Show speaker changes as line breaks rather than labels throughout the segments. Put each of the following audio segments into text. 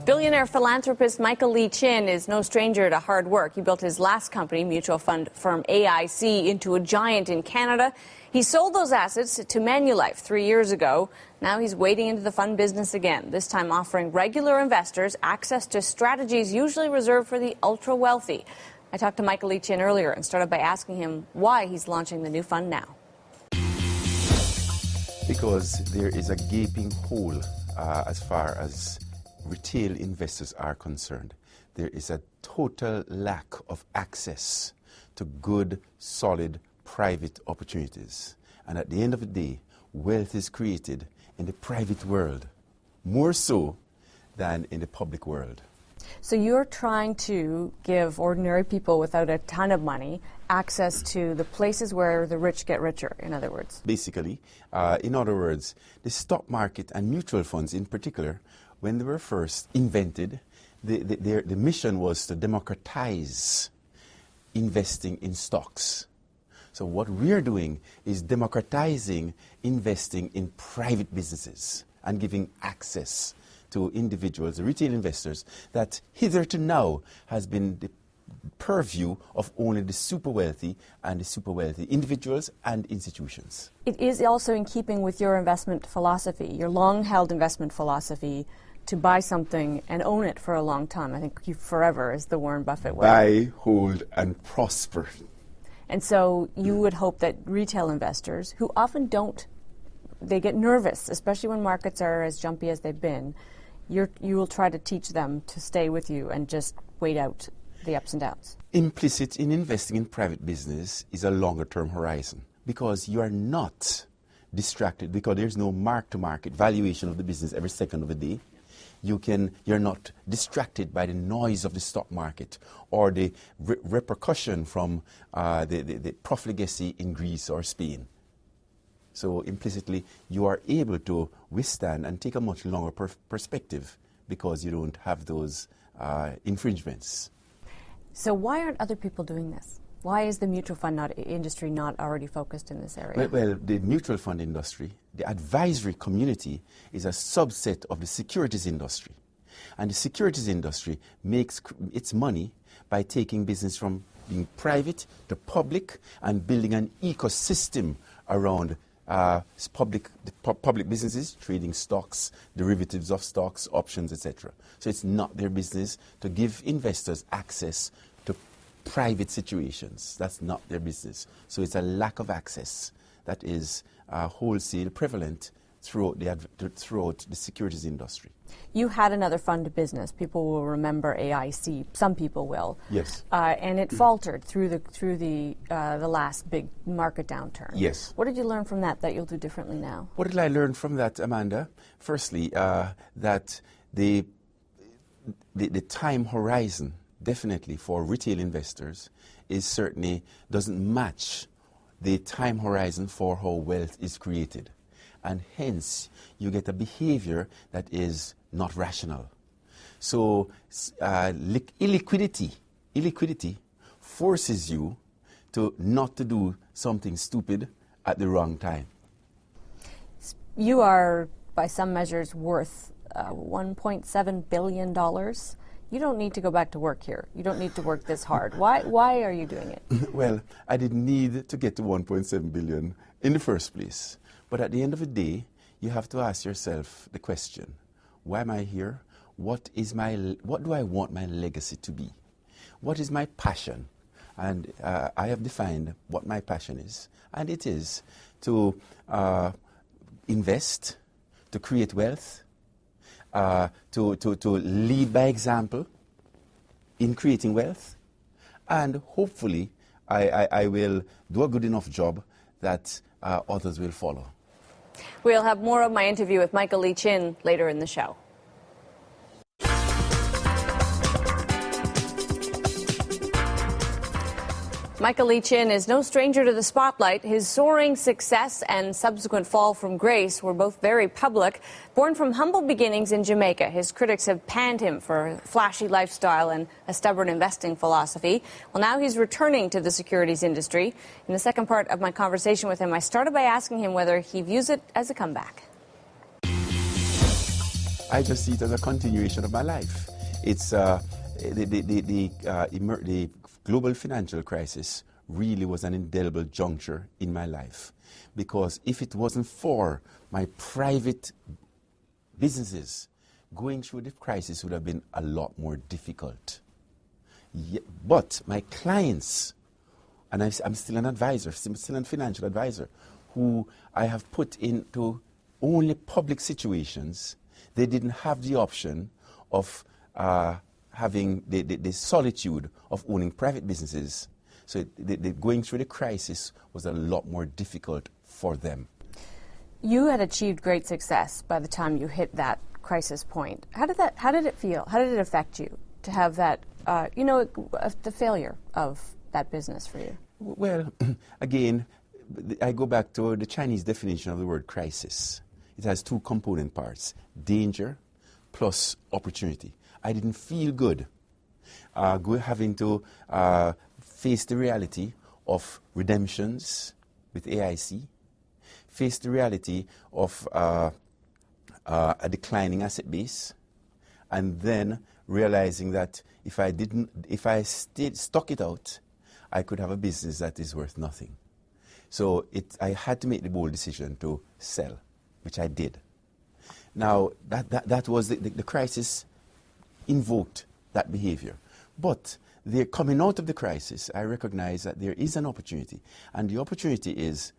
Billionaire philanthropist Michael Lee Chin is no stranger to hard work. He built his last company, mutual fund firm AIC, into a giant in Canada. He sold those assets to Manulife 3 years ago. Now he's wading into the fund business again, this time offering regular investors access to strategies usually reserved for the ultra-wealthy. I talked to Michael Lee Chin earlier and started by asking him why he's launching the new fund now.
Because there is a gaping hole as far as retail investors are concerned. There is a total lack of access to good, solid, private opportunities. And at the end of the day, wealth is created in the private world, more so than in the public world.
So you're trying to give ordinary people without a ton of money access to the places where the rich get richer, in other words.
Basically, in other words, the stock market and mutual funds in particular, when they were first invented, the mission was to democratize investing in stocks. So what we're doing is democratizing investing in private businesses and giving access to individuals, retail investors, that hitherto now has been the purview of only the super wealthy and the super wealthy individuals and institutions.
It is also in keeping with your investment philosophy, your long-held investment philosophy, to buy something and own it for a long time. I think you forever is the Warren Buffett way.
Buy, hold, and prosper.
And so you would hope that retail investors, who often don't, they get nervous, especially when markets are as jumpy as they've been, you will try to teach them to stay with you and just wait out the ups and downs.
Implicit in investing in private business is a longer-term horizon, because you are not distracted, because there's no mark-to-market valuation of the business every second of the day. You're not distracted by the noise of the stock market or the repercussion from the profligacy in Greece or Spain. So implicitly, you are able to withstand and take a much longer perspective because you don't have those infringements.
So why aren't other people doing this? Why is the mutual fund industry not already focused in this area?
Well, the mutual fund industry, the advisory community, is a subset of the securities industry. And the securities industry makes its money by taking business from being private to public and building an ecosystem around public businesses, trading stocks, derivatives of stocks, options, etc. So it's not their business to give investors access to private situations. That's not their business. So it's a lack of access that is wholesale prevalent throughout the securities industry.
You had another fund business. People will remember AIC. Some people will.
Yes.
And it faltered through the last big market downturn.
Yes.
What did you learn from that you'll do differently now?
What did I learn from that, Amanda? Firstly, that the time horizon, definitely for retail investors, is certainly doesn't match the time horizon for how wealth is created. And hence, you get a behavior that is not rational. So illiquidity forces you not to do something stupid at the wrong time.
You are, by some measures, worth $1.7 billion. You don't need to go back to work here. You don't need to work this hard. Why are you doing it?
Well, I didn't need to get to 1.7 billion in the first place. But at the end of the day, you have to ask yourself the question, why am I here? What do I want my legacy to be? What is my passion? And I have defined what my passion is. And it is to invest, to create wealth, to lead by example in creating wealth. And hopefully, I will do a good enough job that others will follow.
We'll have more of my interview with Michael Lee Chin later in the show. Michael Lee Chin is no stranger to the spotlight. His soaring success and subsequent fall from grace were both very public. Born from humble beginnings in Jamaica, his critics have panned him for a flashy lifestyle and a stubborn investing philosophy. Well, now he's returning to the securities industry. In the second part of my conversation with him, I started by asking him whether he views it as a comeback.
I just see it as a continuation of my life. It's the global financial crisis really was an indelible juncture in my life, because if it wasn't for my private businesses, going through the crisis would have been a lot more difficult. But my clients, and I'm still an advisor, still a financial advisor, who I have put into only public situations, they didn't have the option of having the solitude of owning private businesses. So going through the crisis was a lot more difficult for them.
You had achieved great success by the time you hit that crisis point. How did it feel? How did it affect you to have that, the failure of that business for you?
Well, again, I go back to the Chinese definition of the word crisis. It has two component parts: danger plus opportunity. I didn't feel good having to face the reality of redemptions with AIC, face the reality of a declining asset base, and then realizing that if I stuck it out, I could have a business that is worth nothing. So I had to make the bold decision to sell, which I did. Now, that was the crisis invoked that behavior. But coming out of the crisis, I recognize that there is an opportunity. And the opportunity is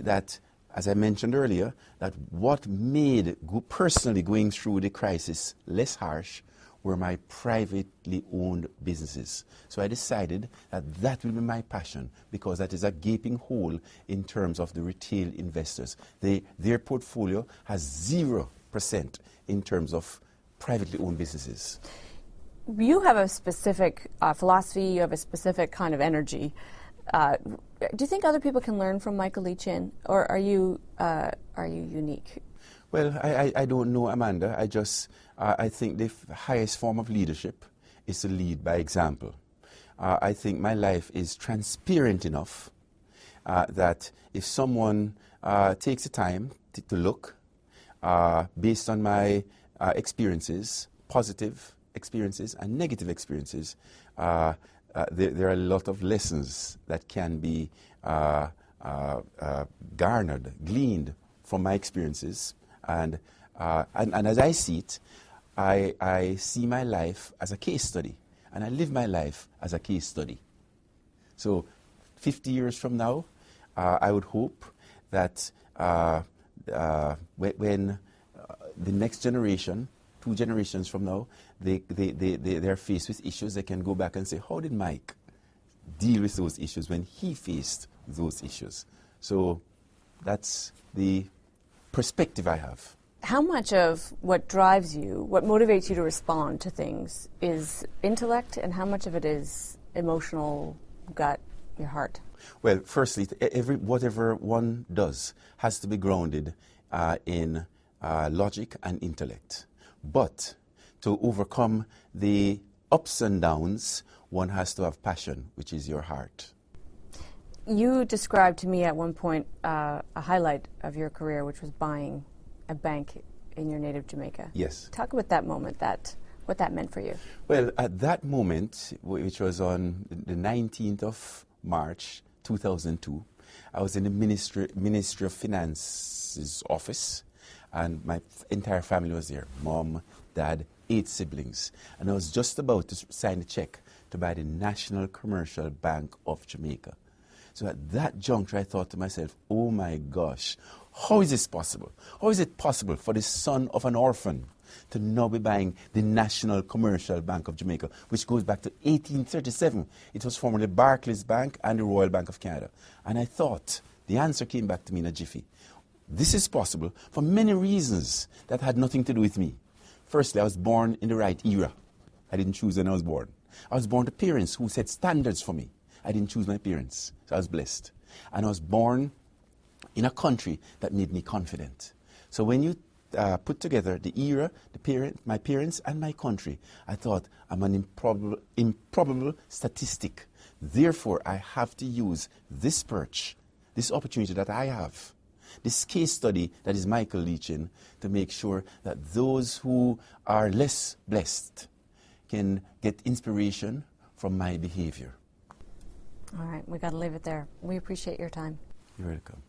that, as I mentioned earlier, that what made personally going through the crisis less harsh were my privately owned businesses. So I decided that will be my passion, because that is a gaping hole in terms of the retail investors. Their portfolio has 0% in terms of privately owned businesses.
You have a specific philosophy, you have a specific kind of energy. Do you think other people can learn from Michael Lee Chin, or are you unique?
Well, I don't know, Amanda. I think the highest form of leadership is to lead by example. I think my life is transparent enough that if someone takes the time to look, based on my experiences, positive experiences and negative experiences, there are a lot of lessons that can be garnered, gleaned from my experiences. And as I see it, I see my life as a case study, and I live my life as a case study. So 50 years from now, I would hope that when the next generation, 2 generations from now, they're faced with issues, they can go back and say, how did Mike deal with those issues when he faced those issues? So that's the perspective I have.
How much of what drives you, what motivates you to respond to things, is intellect, and how much of it is emotional, gut, your heart?
Well, firstly, whatever one does has to be grounded in logic and intellect. But to overcome the ups and downs, one has to have passion, which is your heart.
You described to me at one point a highlight of your career, which was buying a bank in your native Jamaica.
Yes.
Talk about that moment, what that meant for you.
Well, at that moment, which was on the 19th of March, 2002, I was in the Ministry of Finance's office, and my entire family was there, mom, dad, 8 siblings. And I was just about to sign a check to buy the National Commercial Bank of Jamaica. So at that juncture, I thought to myself, oh my gosh, how is this possible? How is it possible for the son of an orphan to now be buying the National Commercial Bank of Jamaica, which goes back to 1837. It was formerly Barclays Bank and the Royal Bank of Canada. And I thought, the answer came back to me in a jiffy. This is possible for many reasons that had nothing to do with me. Firstly, I was born in the right era. I didn't choose when I was born. I was born to parents who set standards for me. I didn't choose my parents, so I was blessed. And I was born in a country that made me confident. So when you put together the era, my parents, and my country, I thought, I'm an improbable statistic. Therefore, I have to use this perch, this opportunity that I have, this case study that is Michael Leachin, to make sure that those who are less blessed can get inspiration from my behavior.
All right, we got to leave it there. We appreciate your time.
You're welcome.